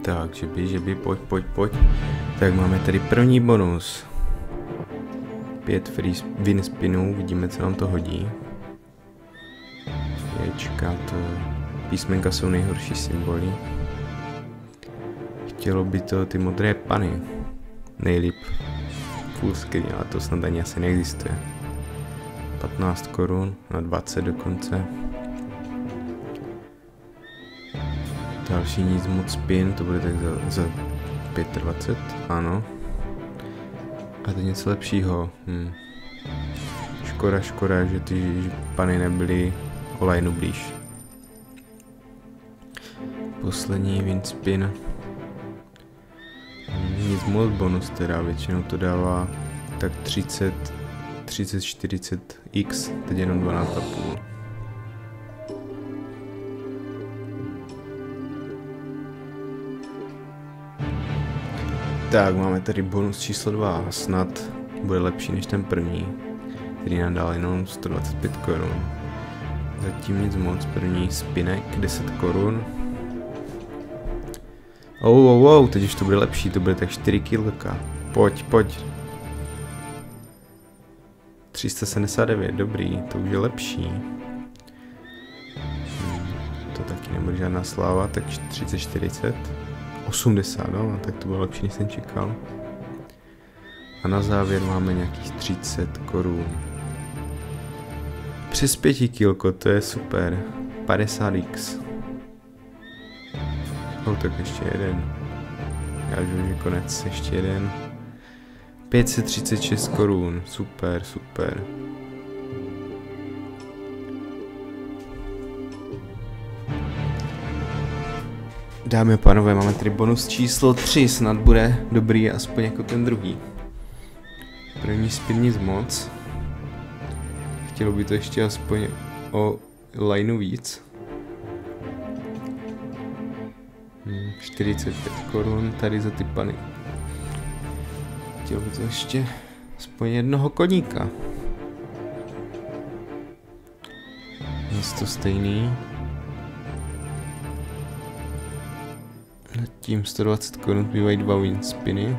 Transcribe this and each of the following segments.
Takže běž, pojď. Tak máme tady první bonus. 5 free win spinů, vidíme, co nám to hodí. Ječka, to písmenka jsou nejhorší symboly. Chtělo by to ty modré pany. Nejlíp full screen, ale to snad ani asi neexistuje. 15 korun na 20 dokonce. Další nic moc spin, to bude tak za 25, ano. A to něco lepšího. Škoda, že ty pany nebyly o lineu blíž. Poslední win spin. Nic moc bonus teda, většinou to dává tak 30, 40x, teď jenom 12,5. Tak, máme tady bonus číslo 2, snad bude lepší než ten první, který nám dal jenom 125 korun. Zatím nic moc, první spinek 10 korun. Teď už to bude lepší, to bude tak 4 kilka. Pojď. 379, dobrý, to už je lepší. To taky nebude žádná sláva, tak 30-40. 80, no, tak to bylo lepší, než jsem čekal. A na závěr máme nějakých 30 korun. Přes 5 kilko, to je super. 50x. Tak ještě jeden. Já už je konec, ještě jeden. 536 korun, super. Dámy a pánové, máme tady bonus číslo 3, snad bude dobrý aspoň jako ten druhý. První spin nic moc. Chtělo by to ještě aspoň o lineu víc. 45 korun tady za ty pany. Chtělo by to ještě aspoň jednoho koníka. Zase to stejný. Zatím 120 korun bývají 2 win spiny.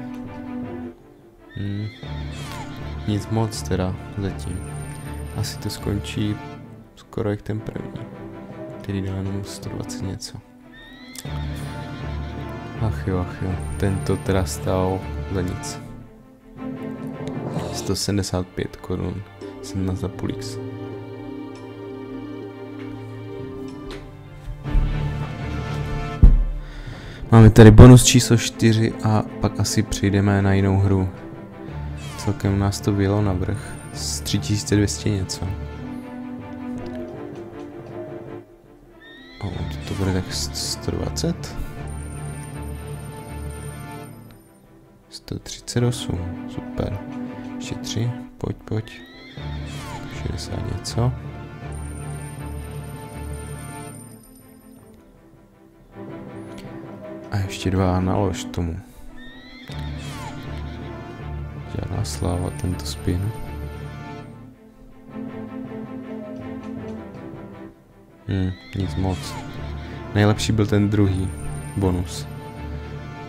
Nic moc teda zatím. Asi to skončí skoro jak ten první, který dá jenom 120 něco. Ach jo, tento teda stál za nic. 175 korun, 17,5x. Máme tady bonus číslo 4 a pak asi přejdeme na jinou hru. Celkem nás to vyjelo navrch z 3200 něco. To bude tak 120. 138, super. Ještě 3, pojď. 60 něco. A ještě 2 nalož tomu. Žádná sláva tento spin. Nic moc. Nejlepší byl ten druhý bonus.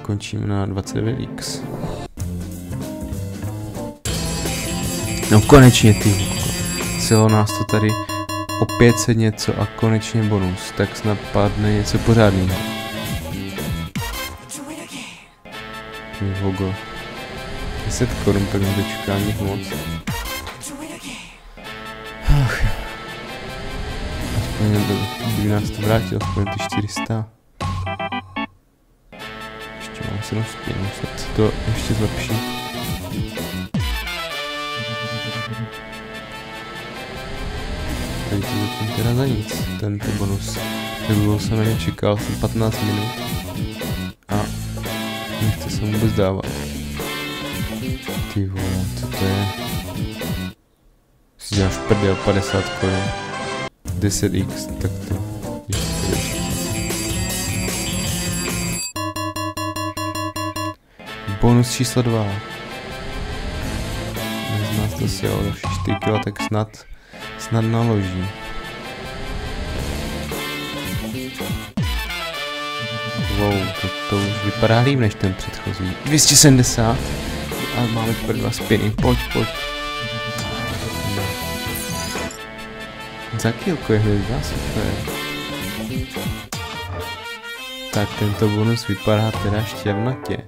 Končíme na 29x. No konečně ty. Celo nás to tady o 500 něco a konečně bonus. Tak snad padne něco pořádného. Vogo. 10 korun, tak nedočkám nic moc. Kdyby nás to vrátil, aspoň ty 400. Ještě mám 7 spinů, snad se to ještě zlepší. Tady to zatím teda za nic, tento bonus. Tak dlouho jsem na ně čekal, jsem 15 minut. A nechce se mu vůbec dávat. Ty vole, co to je? Si děláš prdel 50 korun. 10x, tak to. Bonus číslo 2. Z nás to si jelo další 4 kg, tak snad naloží. Wow, to už vypadá líp než ten předchozí. 270. A máme teprve 2 spiny. Pojď. Za kilku je hvězda, super. Tak tento bonus vypadá teda šťavnatě.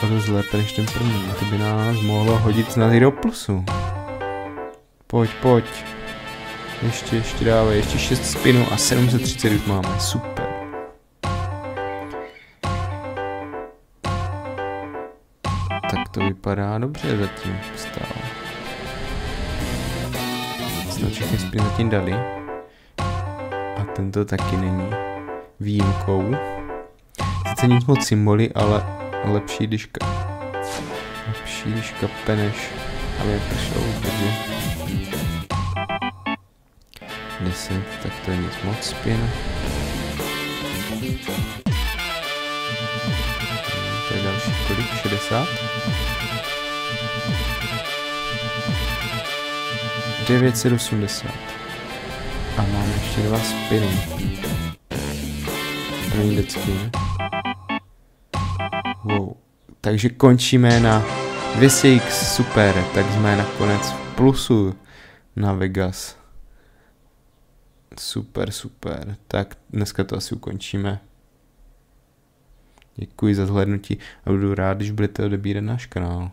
O dost lépe než ten první. To by nás mohlo hodit na Hero Plusu. Pojď. Ještě dávej, ještě 6 spinů a 730 už máme, super. Tak to vypadá dobře zatím stále. Snad všechny spiny zatím dali. A tento taky není výjimkou. Sice nic moc symboly, ale lepší když kape než aby pršel, takže 10, tak to je nic moc spin. To je další kolik? 60? 980. A máme ještě 2 spiny. První dead spin. Wow. Takže končíme na 200x, super, tak jsme nakonec v plusu na Vegas. Super, tak dneska to asi ukončíme. Děkuji za zhlédnutí a budu rád, když budete odebírat náš kanál.